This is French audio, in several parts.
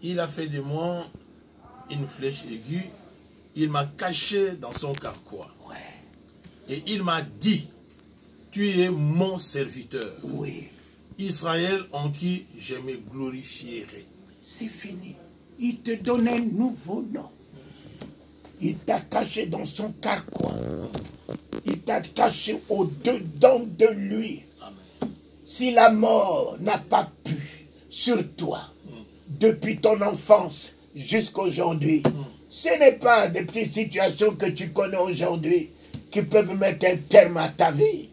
il a fait de moi une flèche aiguë. Il m'a caché dans son carquois. Ouais. Et il m'a dit, tu es mon serviteur. Oui. Israël en qui je me glorifierai. C'est fini. Il te donne un nouveau nom. Il t'a caché dans son carquois. Il t'a caché au-dedans de lui. Amen. Si la mort n'a pas pu sur toi, depuis ton enfance jusqu'à aujourd'hui, ce n'est pas des petites situations que tu connais aujourd'hui qui peuvent mettre un terme à ta vie.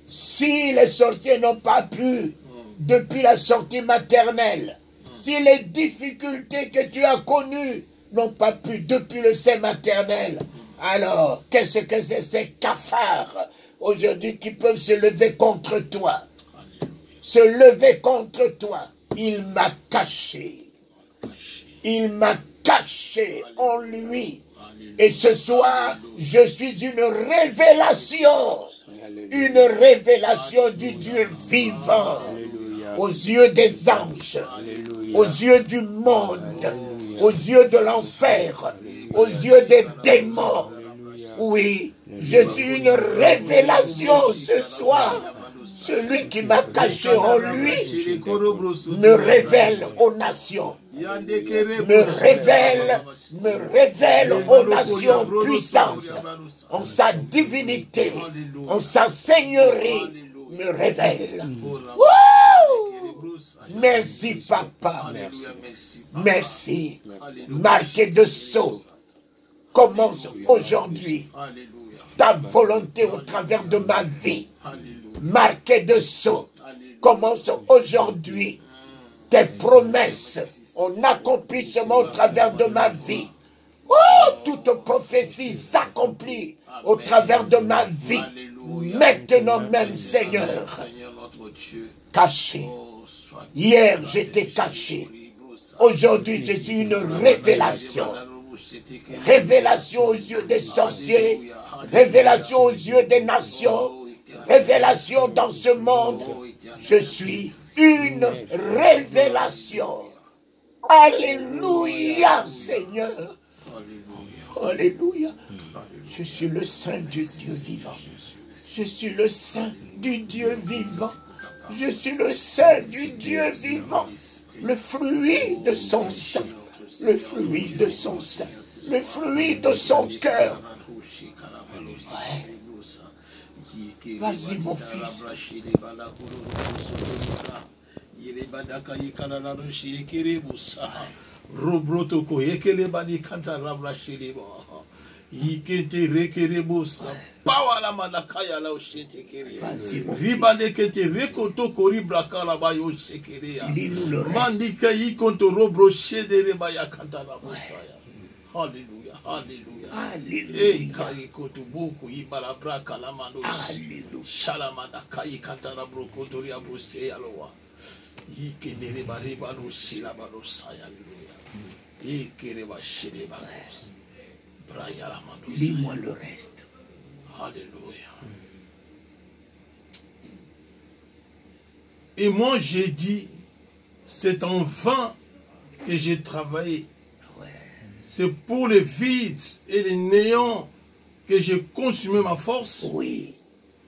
Si les sorciers n'ont pas pu, depuis la sortie maternelle, si les difficultés que tu as connues n'ont pas pu depuis le sein maternel, alors qu'est-ce que c'est ces cafards aujourd'hui qui peuvent se lever contre toi? Se lever contre toi. Il m'a caché. Il m'a caché en lui. Et ce soir, je suis une révélation. Une révélation du Dieu vivant. Aux yeux des anges. Aux yeux du monde. Aux yeux de l'enfer. Aux yeux des démons. Oui, je suis une révélation ce soir. Celui qui m'a caché en lui me révèle aux nations. Me révèle aux nations puissantes. En sa divinité, en sa seigneurie, me révèle. Wouh! Merci papa. Merci. Marqué de sceau. Commence aujourd'hui ta volonté au travers de ma vie. Marqué de sceau. Commence aujourd'hui tes promesses en accomplissement au travers de ma vie. Oh, toute prophétie s'accomplit au travers de ma vie. Maintenant même, Seigneur, caché. Hier, j'étais caché. Aujourd'hui, je suis une révélation. Révélation aux yeux des sorciers. Révélation aux yeux des nations. Révélation dans ce monde. Je suis une révélation. Alléluia, Seigneur. Alléluia. Je suis le Saint du Dieu vivant. Je suis le Saint du Dieu vivant. Je suis le Saint du Dieu vivant. Le fruit de son sein. Le fruit de son sein. Le fruit de son cœur. Ouais. Vas-y, mon fils. Alléluia, alléluia. Alléluia. Lis-moi le reste. Alléluia. Et moi j'ai dit, c'est en vain que j'ai travaillé. C'est pour les vides et les néants que j'ai consumé ma force. Oui.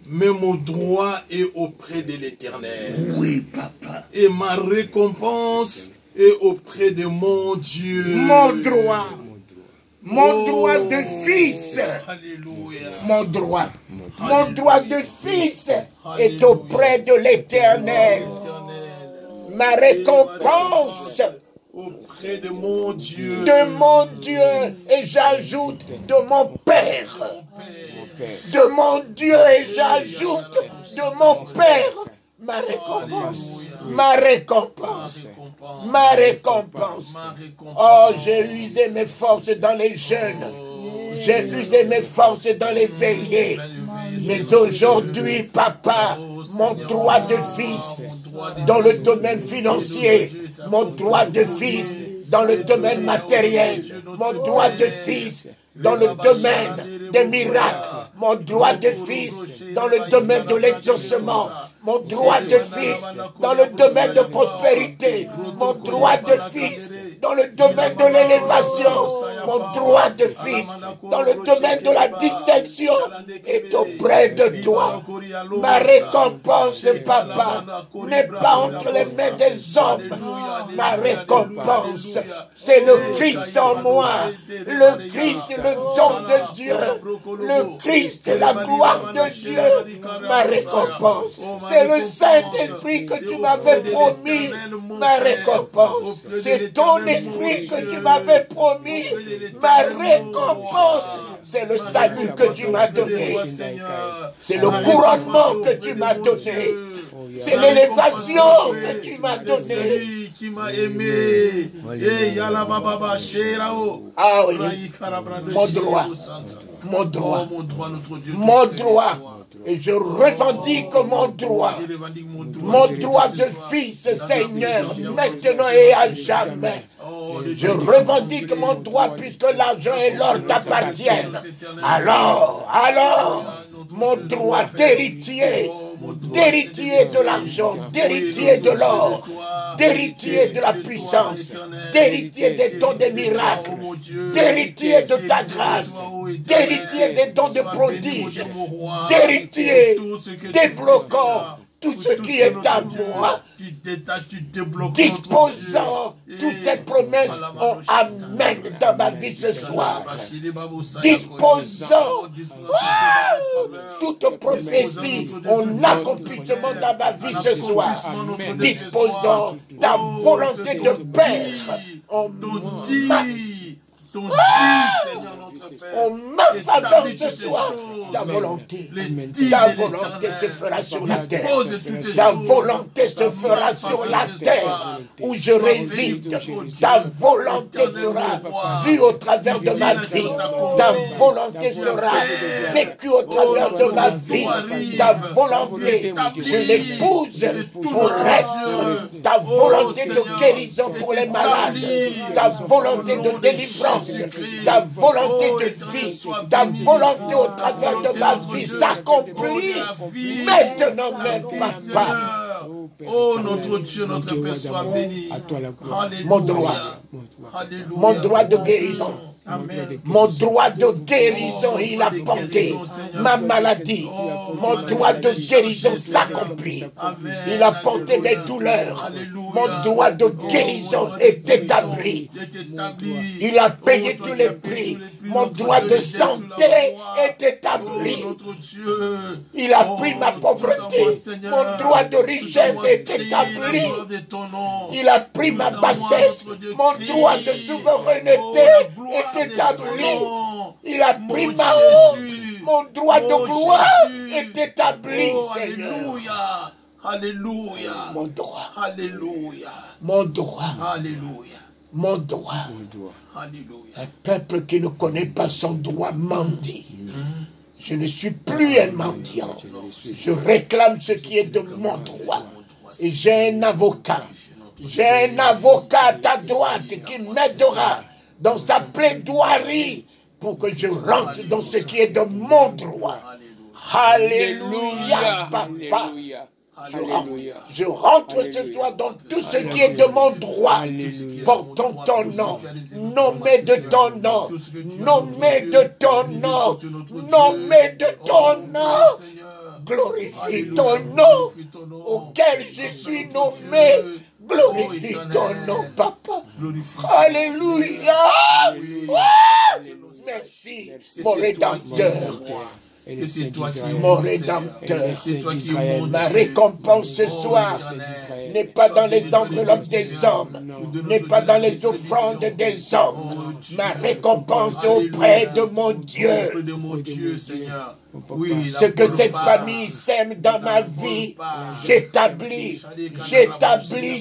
Mais mon droit est auprès de l'Éternel. Oui, papa. Et ma récompense est auprès de mon Dieu. Mon droit. Mon droit de fils. Alléluia. Mon droit. Mon droit de fils est auprès de l'Éternel. Ma récompense auprès de mon Dieu. De mon Dieu. Et j'ajoute de mon Père. De mon Dieu et j'ajoute de mon Père. Ma récompense. Ma récompense. Ma récompense. Oh, j'ai usé mes forces dans les jeûnes. J'ai usé mes forces dans les veillées. Mais aujourd'hui, papa, mon droit de fils dans le domaine financier, mon droit de fils dans le domaine matériel, mon droit de fils dans le domaine des miracles, mon droit de fils dans le domaine de l'exaucement, mon droit de fils dans le domaine de prospérité, mon droit de fils dans le domaine de l'élévation, mon droit de fils dans le domaine de la distinction est auprès de toi. Ma récompense, papa, n'est pas entre les mains des hommes. Ma récompense, c'est le Christ en moi, le Christ, le don de Dieu, le Christ, la gloire de Dieu. Ma récompense, c'est le Saint-Esprit que tu m'avais promis. Ma récompense, c'est ton esprit que tu m'avais promis. Ma récompense, c'est le salut que tu m'as donné. C'est le couronnement que tu m'as donné. C'est l'élévation que tu m'as donnée. Qui m'a aimé. Ah oui, mon droit, mon droit, mon droit. Et je revendique mon droit de fils, Seigneur, maintenant et à jamais. Je revendique mon droit puisque l'argent et l'or t'appartiennent. Alors, mon droit d'héritier de l'argent, d'héritier de l'or, d'héritier de la puissance, d'héritier des dons des miracles, d'héritier de ta grâce, d'héritier des dons de prodiges, d'héritier débloquant tout ce qui est à moi, disposant toutes tes promesses en amen dans ma vie ce soir, disposant toute prophétie en accomplissement dans ma vie ce soir, disposant ta volonté de Père en ma faveur ce soir, ta volonté se fera sur la terre. Ta volonté se fera sur la terre où je réside. Ta volonté sera vue au travers de ma vie. Ta volonté sera vécue au travers de ma vie. Ta volonté, je l'épouse pour être. Ta volonté de guérison pour les malades. Ta volonté de délivrance. Ta volonté de vie, ta volonté au travers de ma vie s'accomplit maintenant même, papa. Oh, notre Dieu, notre Père, soit béni. Mon droit de guérison. Mon droit de guérison, il a porté ma maladie. Mon droit de guérison s'accomplit. Il a porté mes douleurs. Mon droit de guérison est établi. Il a payé tous les prix. Mon droit de santé est établi. Il a pris ma pauvreté. Mon droit de richesse est établi. Il a pris ma bassesse. Mon droit de souveraineté est établi. Il a pris ma honte. Mon droit de gloire est établi, Seigneur. Alléluia. Mon droit. Alléluia. Mon droit. Alléluia. Mon droit. Alléluia. Un peuple qui ne connaît pas son droit mendie. Je ne suis plus un mendiant. Je réclame ce qui est de mon droit. Et j'ai un avocat. J'ai un avocat à ta droite qui m'aidera dans sa plaidoirie pour que je rentre dans ce qui est de mon droit. Alléluia, papa. Je rentre ce soir dans tout ce qui est de mon droit. Portons ton nom, nommé de ton nom, nommé de ton nom, nommé de ton nom. Glorifie ton nom auquel je suis nommé. Glorifie ton nom, papa. Alléluia. Merci, mon Rédempteur. Mon Rédempteur, ma récompense ce soir n'est pas dans les enveloppes des hommes, n'est pas dans les offrandes des hommes. Ma récompense est auprès de mon Dieu. Ce que cette famille sème dans ma vie, j'établis,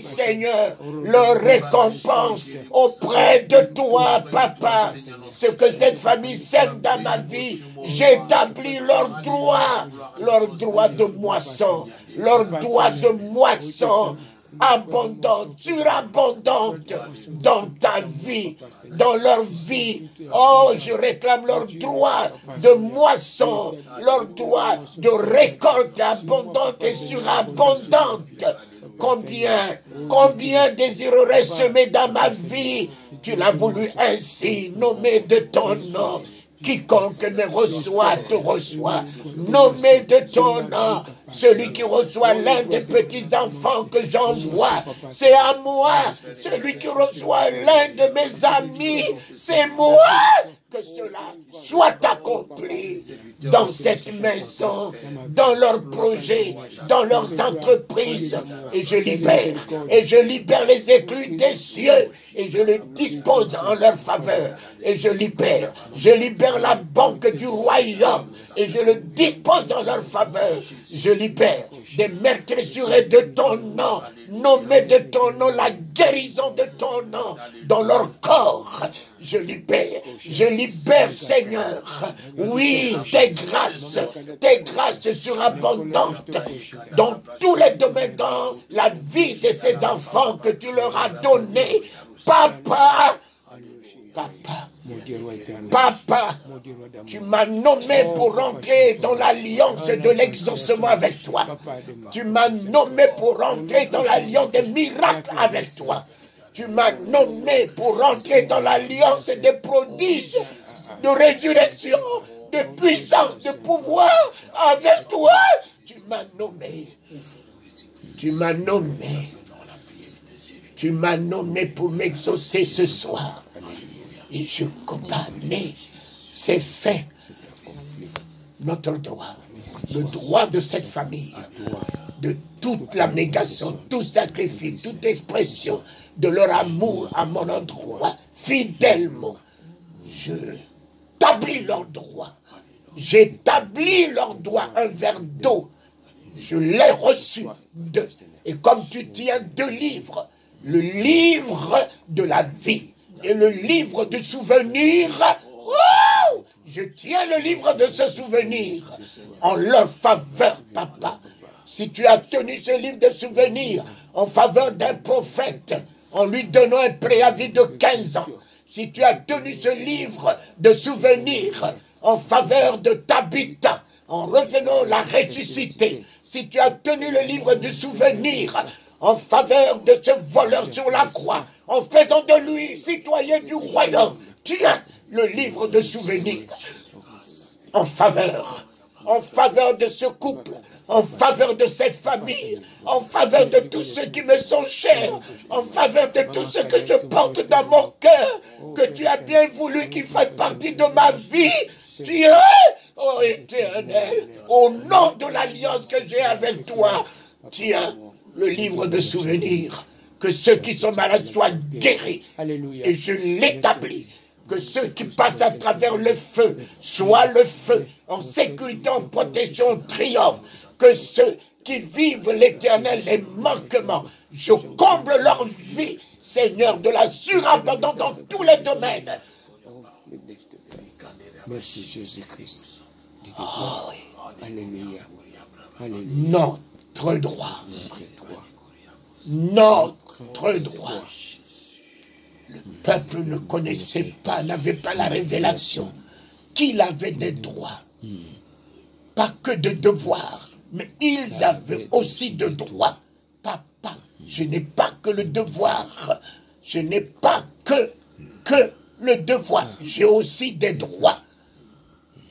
Seigneur, leur récompense auprès de toi, papa. Ce que cette famille sème dans ma vie, j'établis leur droit de moisson, abondante, surabondante dans ta vie, dans leur vie. Oh, je réclame leur droit de moisson, leur droit de récolte abondante et surabondante. Combien désirerais semer dans ma vie? Tu l'as voulu ainsi, nommé de ton nom. Quiconque me reçoit, te reçoit. Nommé de ton nom, celui qui reçoit l'un des petits-enfants que j'envoie, c'est à moi. Celui qui reçoit l'un de mes amis, c'est moi. Que cela soit accompli dans cette maison, dans leurs projets, dans leurs entreprises. Et je libère les éclus des cieux et je les dispose en leur faveur. Et je libère la banque du royaume et je le dispose en leur faveur. Je libère des meurtrissures de ton nom, nommés de ton nom, la guérison de ton nom dans leur corps. Je libère, Seigneur, oui, tes grâces surabondantes dans tous les domaines, dans la vie de ces enfants que tu leur as donnés. Papa, tu m'as nommé pour entrer dans l'alliance de l'exaucement avec toi. Tu m'as nommé pour entrer dans l'alliance des miracles avec toi. Tu m'as nommé pour entrer dans l'alliance des prodiges, de résurrection, de puissance, de pouvoir avec toi. Tu m'as nommé. Tu m'as nommé pour m'exaucer ce soir. Et je condamne, c'est fait. Notre droit, le droit de cette famille, de toute l'abnégation, tout sacrifice, toute expression de leur amour à mon endroit, fidèlement, j'établis leur droit. J'établis leur droit, un verre d'eau. Je l'ai reçu d'eux. Et comme tu tiens 2 livres, le livre de la vie et le livre de souvenirs, oh, je tiens le livre de ce souvenir en leur faveur, papa. Si tu as tenu ce livre de souvenirs en faveur d'un prophète, en lui donnant un préavis de 15 ans, si tu as tenu ce livre de souvenirs en faveur de Tabitha, en revenant la ressusciter, si tu as tenu le livre de souvenirs en faveur de ce voleur sur la croix, en faisant de lui citoyen du royaume, tiens le livre de souvenirs en faveur de ce couple, en faveur de cette famille, en faveur de tous ceux qui me sont chers, en faveur de tout ce que je porte dans mon cœur, que tu as bien voulu qu'il fasse partie de ma vie. Dieu, ô Éternel, au nom de l'alliance que j'ai avec toi, tiens le livre de souvenirs, que ceux qui sont malades soient guéris. Alléluia. Et je l'établis. Que ceux qui passent à travers le feu soient le feu, en sécurité, en protection, en triomphe. Que ceux qui vivent l'Éternel, les manquements, je comble leur vie, Seigneur, de la surabondance dans tous les domaines. Merci Jésus-Christ. Oh, oui. Alléluia. Alléluia. Notre droit. Notre droit. Le peuple ne connaissait pas, n'avait pas la révélation qu'il avait des droits. Pas que de devoirs, mais ils avaient aussi de droits. Papa, je n'ai pas que le devoir. Je n'ai pas que le devoir. J'ai aussi des droits.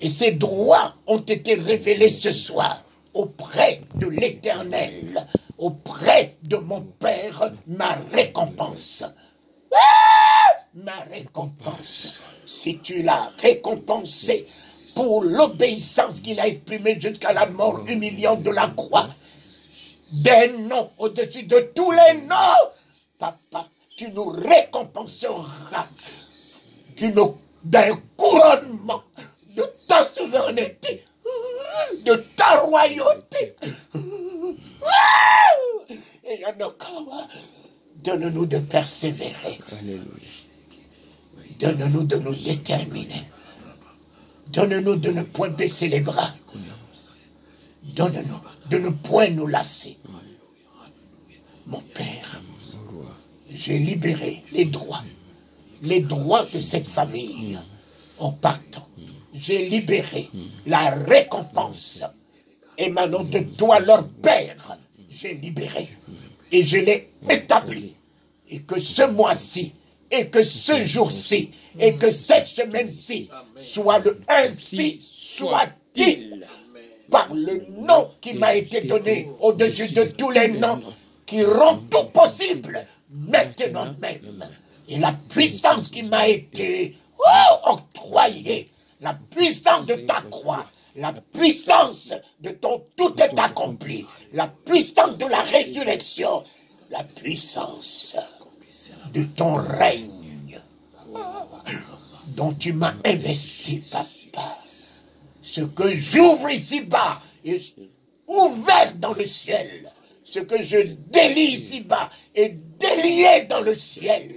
Et ces droits ont été révélés ce soir auprès de l'Éternel, auprès de mon Père, ma récompense. Ma récompense, si tu l'as récompensé pour l'obéissance qu'il a exprimée jusqu'à la mort humiliante de la croix, des noms au-dessus de tous les noms, papa, tu nous récompenseras d'un couronnement de ta souveraineté, de ta royauté. Et encore, donne-nous de persévérer. Alléluia. Donne-nous de nous déterminer. Donne-nous de ne point baisser les bras. Donne-nous de ne point nous lasser. Mon Père, j'ai libéré les droits de cette famille en partant. J'ai libéré la récompense émanant de toi, leur Père. J'ai libéré et je l'ai établi. Et que ce mois-ci, et que ce jour-ci, et que cette semaine-ci soit le ainsi soit-il, par le nom qui m'a été donné au-dessus de tous les noms, qui rend tout possible maintenant même. Et la puissance qui m'a été octroyée, la puissance de ta croix, la puissance de ton tout est accompli, la puissance de la résurrection, la puissance de ton règne dont tu m'as investi, papa. Ce que j'ouvre ici-bas est ouvert dans le ciel. Ce que je délie ici-bas est délié dans le ciel.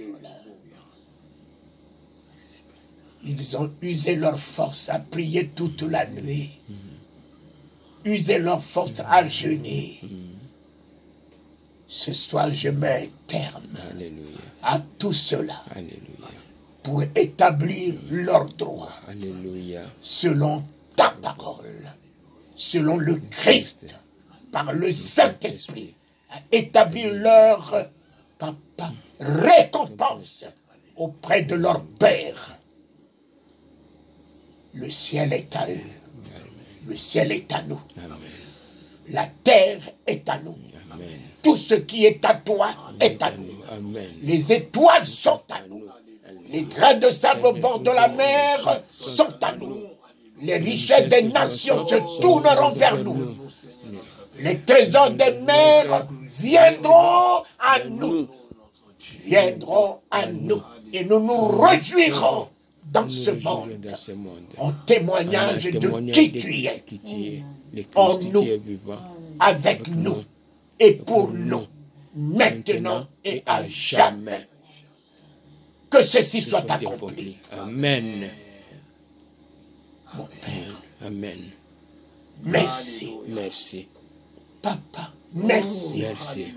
Ils ont usé leur force à prier toute la nuit. Usé leur force à jeûner. Ce soir, je mets un terme à tout cela. Pour établir leurs droits. Selon ta parole. Selon le Christ. Par le Saint-Esprit. À établir leur papa, récompense auprès de leur Père. Le ciel est à eux. Le ciel est à nous. Amen. La terre est à nous. Amen. Tout ce qui est à toi est à nous. Amen. Les étoiles sont à nous. Les grains de sable au bord de la mer sont à nous. Les richesses des nations se tourneront vers nous. Les trésors des mers viendront à nous. Viendront à nous. Et nous nous réjouirons dans ce monde, en témoignage de qui tu es, en nous, avec nous, et pour nous, maintenant et à jamais. Que ceci soit accompli. Amen. Mon Père. Amen. Merci. Merci. Papa, merci. Merci.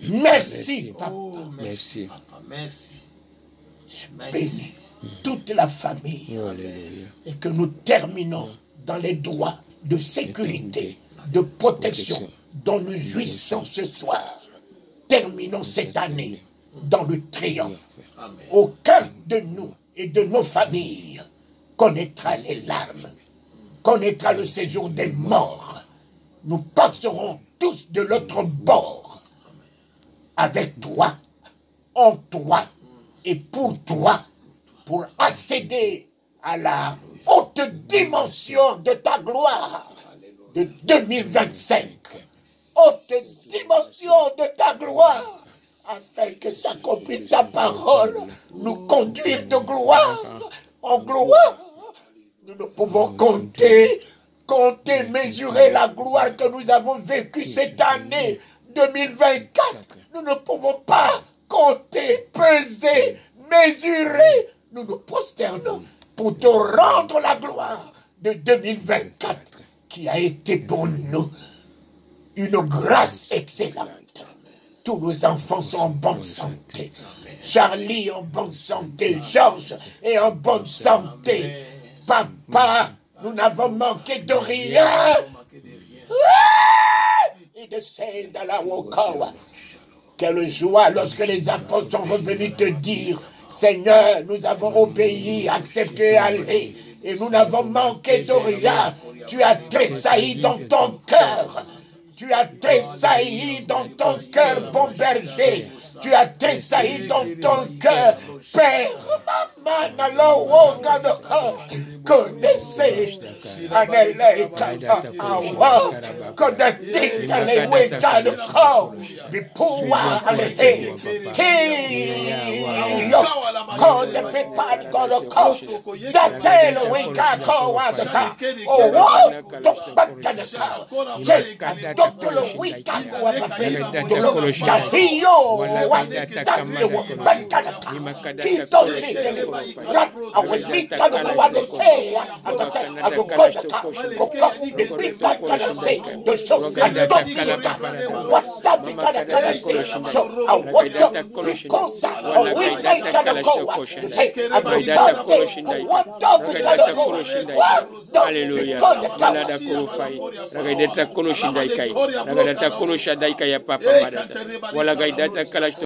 Merci, papa. Merci. Merci. Bénis toute la famille. Et que nous terminons dans les droits de sécurité, de protection dont nous jouissons ce soir. Terminons cette année dans le triomphe. Aucun de nous et de nos familles connaîtra les larmes, connaîtra le séjour des morts. Nous passerons tous de l'autre bord avec toi, en toi et pour toi, pour accéder à la haute dimension de ta gloire de 2025. Haute dimension de ta gloire, afin que s'accomplisse ta parole, nous conduire de gloire en gloire. Nous ne pouvons compter, mesurer la gloire que nous avons vécue cette année 2024. Nous ne pouvons pas compter, peser, mesurer. Nous nous prosternons pour te rendre la gloire de 2024 qui a été pour nous une grâce excellente. Tous nos enfants sont en bonne santé. Charlie en bonne santé, Georges est en bonne santé. Papa, nous n'avons manqué de rien. Et de celle de la Wokawa. Quelle joie lorsque les apôtres sont revenus te dire: Seigneur, nous avons obéi, accepté, aller, et nous n'avons manqué de rien. Tu as tressailli dans ton cœur. Tu as tressailli dans ton cœur, bon berger. Tu as tressailli dans ton cœur, Père. Maman, alors, connaissez, Anele, Awa, connaissez, Alewe, Kanoko, Bipoua, Alehe, Kiyo, Kode, Pepad, Konoko, Datel, Wikako, Wadaka, Oh, Tokbakanaka, Doctor Wikako, Wadaka, Wikako, Hallelujah. Malada kurufai. Ragaidata koloshindai kai. Ragaidata koloshindai kai ya papa madata. Wala gaidata kalash